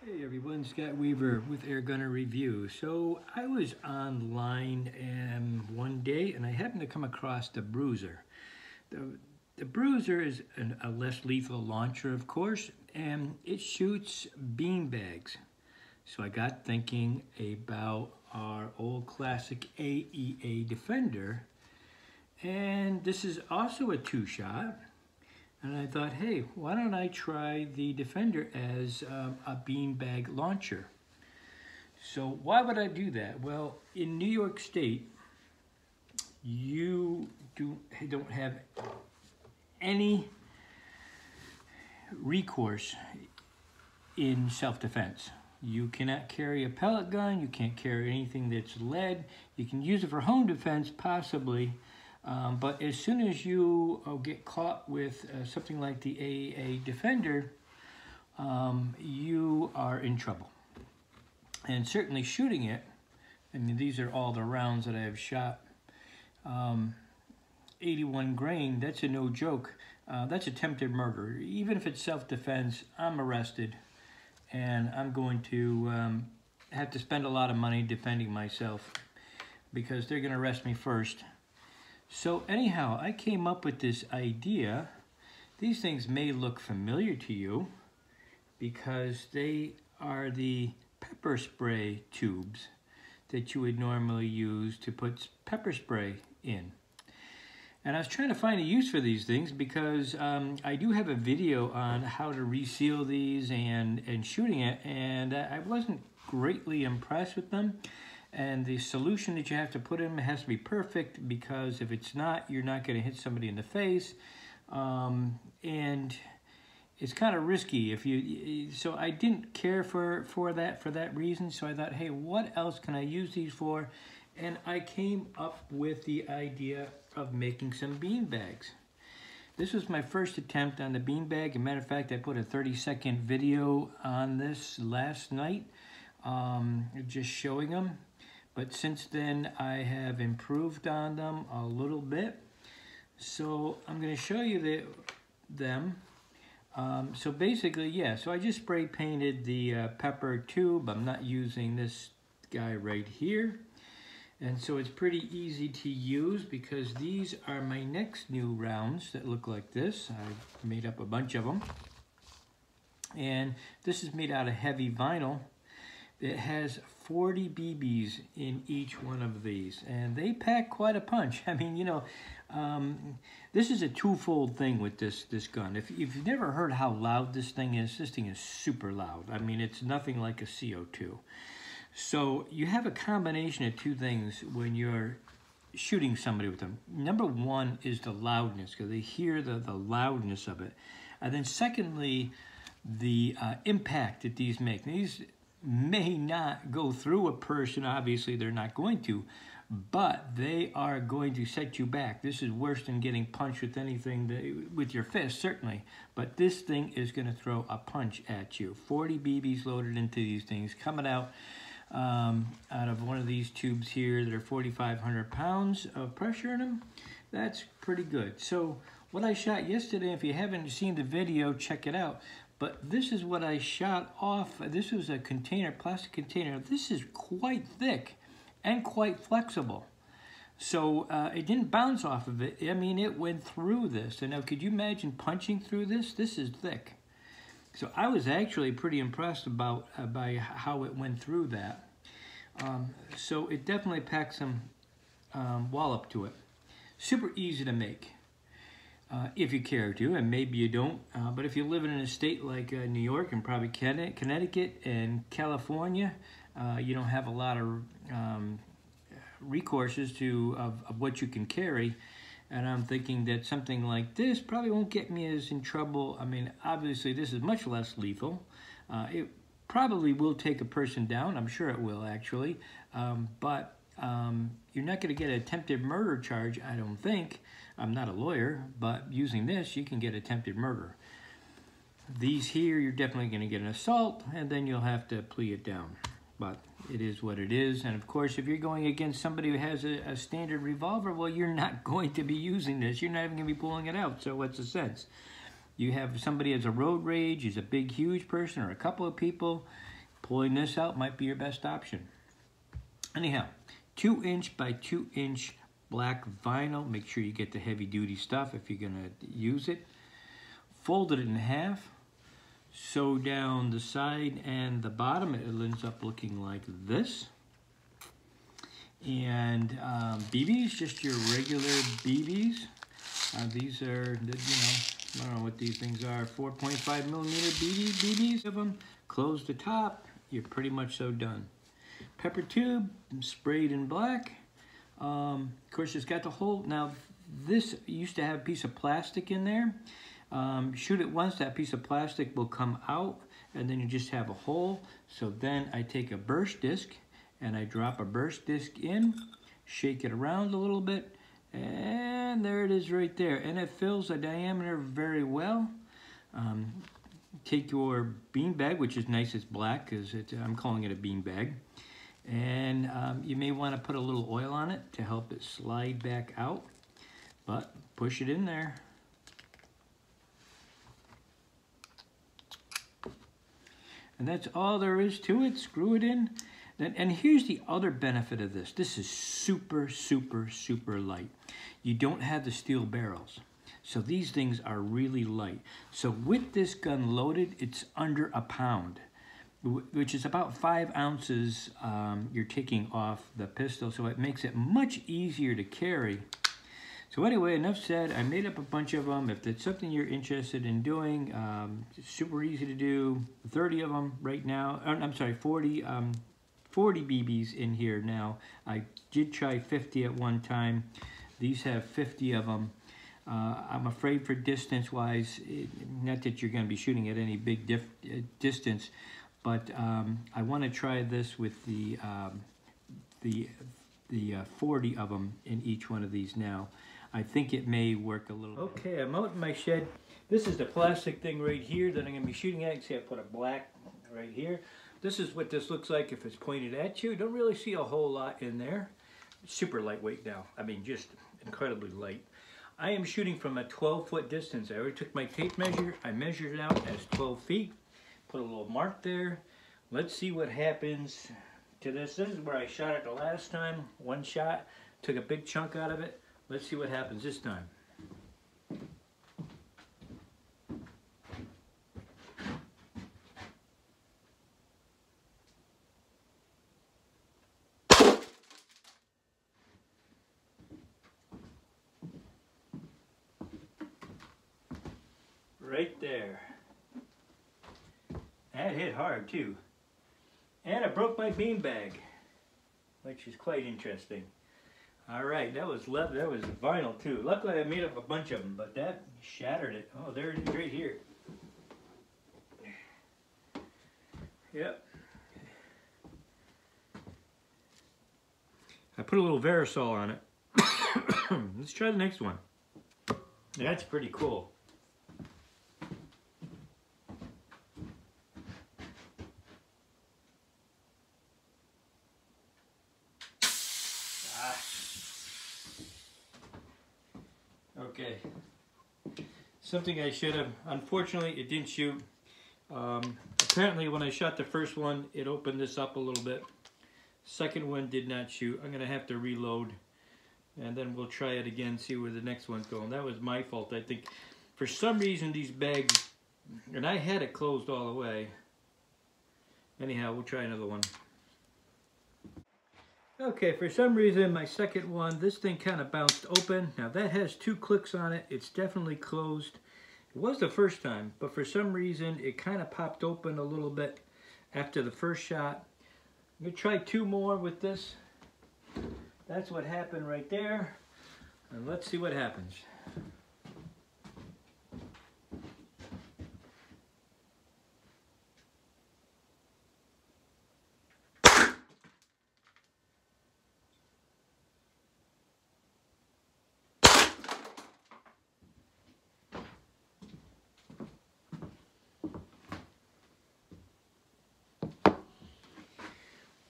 Hey everyone, Scott Weaver with Air Gunner Review. So I was online one day and I happened to come across the Bruiser. The Bruiser is a less lethal launcher, of course, and it shoots beanbags. So I got thinking about our old classic AEA Defender, and this is also a two-shot. And I thought, hey, why don't I try the Defender as a beanbag launcher? So why would I do that? Well, in New York State, you don't have any recourse in self-defense. You cannot carry a pellet gun, you can't carry anything that's lead. You can use it for home defense, possibly, but as soon as you get caught with something like the AEA Defender, you are in trouble. And certainly shooting it, I mean, these are all the rounds that I have shot. 81 grain, that's a no joke. That's attempted murder. Even if it's self-defense, I'm arrested and I'm going to have to spend a lot of money defending myself because they're going to arrest me first. So anyhow, I came up with this idea. These things may look familiar to you because they are the pepper spray tubes that you would normally use to put pepper spray in. And I was trying to find a use for these things because I do have a video on how to reseal these and shooting it, and I wasn't greatly impressed with them. And the solution that you have to put in has to be perfect, because if it's not, you're not going to hit somebody in the face. And it's kind of risky if you. So I didn't care for that reason. So I thought, hey, what else can I use these for? And I came up with the idea of making some bean bags. This was my first attempt on the bean bag. As a matter of fact, I put a 30-second video on this last night, just showing them. But since then, I have improved on them a little bit. So I'm going to show you them. So basically, yeah, so I just spray painted the pepper tube. I'm not using this guy right here. And so it's pretty easy to use because these are my next new rounds that look like this. I've made up a bunch of them. And this is made out of heavy vinyl. It has 40 BBs in each one of these, and they pack quite a punch. I mean, you know, this is a twofold thing with this gun. If you've never heard how loud this thing is super loud. I mean, it's nothing like a CO2. So you have a combination of two things when you're shooting somebody with them. Number one is the loudness, because they hear the loudness of it. And then secondly, the impact that these make. These may not go through a person, obviously they're not going to, but they are going to set you back. This is worse than getting punched with anything, with your fist, certainly, but this thing is going to throw a punch at you. 40 BBs loaded into these things, coming out of one of these tubes here that are 4,500 pounds of pressure in them. That's pretty good. So what I shot yesterday, if you haven't seen the video, check it out. But this is what I shot off. This was a container, plastic container. This is quite thick and quite flexible. So it didn't bounce off of it. I mean, it went through this. And now, could you imagine punching through this? This is thick. So I was actually pretty impressed by how it went through that. So it definitely packs some wallop to it. Super easy to make. If you care to, and maybe you don't, but if you live in a state like New York and probably Connecticut and California, you don't have a lot of recourses of what you can carry, and I'm thinking that something like this probably won't get me as in trouble. I mean, obviously this is much less lethal. It probably will take a person down. I'm sure it will, actually, but you're not going to get an attempted murder charge, I don't think. I'm not a lawyer, but using this, you can get attempted murder. These here, you're definitely going to get an assault, and then you'll have to plea it down. But it is what it is. And of course, if you're going against somebody who has a standard revolver, well, you're not going to be using this. You're not even going to be pulling it out, so what's the sense? You have somebody who has a road rage, he's a big, huge person, or a couple of people, pulling this out might be your best option. Anyhow, 2" by 2" black vinyl. Make sure you get the heavy duty stuff if you're gonna use it. Fold it in half. Sew down the side and the bottom. It ends up looking like this. And BBs, just your regular BBs. These are, I don't know what these things are, 4.5 millimeter BBs of them. Close the top, you're pretty much so done. Pepper tube, sprayed in black. Of course, it's got the hole. Now, this used to have a piece of plastic in there. Shoot it once, that piece of plastic will come out, and then you just have a hole. So then I take a burst disc, and I drop a burst disc in, shake it around a little bit, and there it is right there. And it fills the diameter very well. Take your bean bag, which is nice, it's black, because I'm calling it a bean bag. And you may want to put a little oil on it to help it slide back out, but push it in there. And that's all there is to it. Screw it in. And here's the other benefit of this. This is super, super, super light. You don't have the steel barrels. So these things are really light. So with this gun loaded, it's under a pound, which is about 5 ounces you're taking off the pistol. So it makes it much easier to carry. So anyway, enough said. I made up a bunch of them. If it's something you're interested in doing, it's super easy to do. 30 of them right now. I'm sorry, 40 BBs in here now. I did try 50 at one time. These have 50 of them. I'm afraid for distance-wise, not that you're going to be shooting at any big distance, but I want to try this with the 40 of them in each one of these now. I think it may work a little. Okay, I'm out in my shed. This is the plastic thing right here that I'm going to be shooting at. You see I put a black right here. This is what this looks like if it's pointed at you. Don't really see a whole lot in there. Super lightweight now. I mean, just incredibly light. I am shooting from a 12-foot distance. I already took my tape measure. I measured it out as 12 feet. Put a little mark there. Let's see what happens to this. This is where I shot it the last time. One shot. Took a big chunk out of it. Let's see what happens this time. Right there. That hit hard too. And I broke my bean bag, which is quite interesting. All right, that was vinyl too. Luckily I made up a bunch of them, but that shattered it. Oh, there it is right here. Yep. I put a little Verisol on it. Let's try the next one. That's pretty cool. Okay, something I should have, unfortunately it didn't shoot. Apparently when I shot the first one, it opened this up a little bit. Second one did not shoot. I'm gonna have to reload and then we'll try it again, see where the next one's going. That was my fault, I think. For some reason these bags, and I had it closed all the way. Anyhow, we'll try another one. Okay, for some reason, my second one, this thing kind of bounced open. Now that has 2 clicks on it. It's definitely closed. It was the first time, but for some reason, it kind of popped open a little bit after the first shot. I'm gonna try 2 more with this. That's what happened right there. And let's see what happens.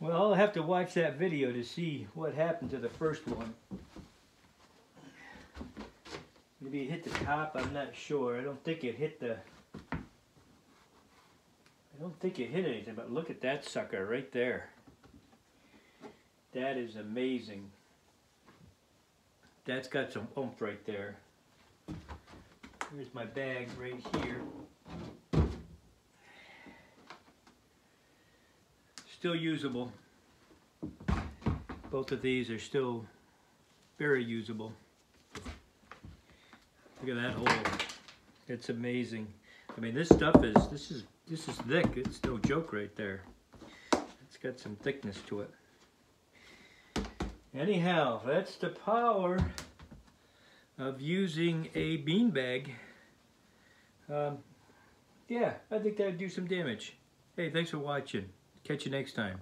Well, I'll have to watch that video to see what happened to the first one. Maybe it hit the top, I'm not sure. I don't think it hit the... I I don't think it hit anything, but look at that sucker right there. That is amazing. That's got some oomph right there. Here's my bag right here. Still usable. Both of these are still very usable. Look at that hole. It's amazing. I mean, this stuff is this is thick. It's no joke right there. It's got some thickness to it. Anyhow, that's the power of using a beanbag. Yeah, I think that would do some damage. Hey, thanks for watching. Catch you next time.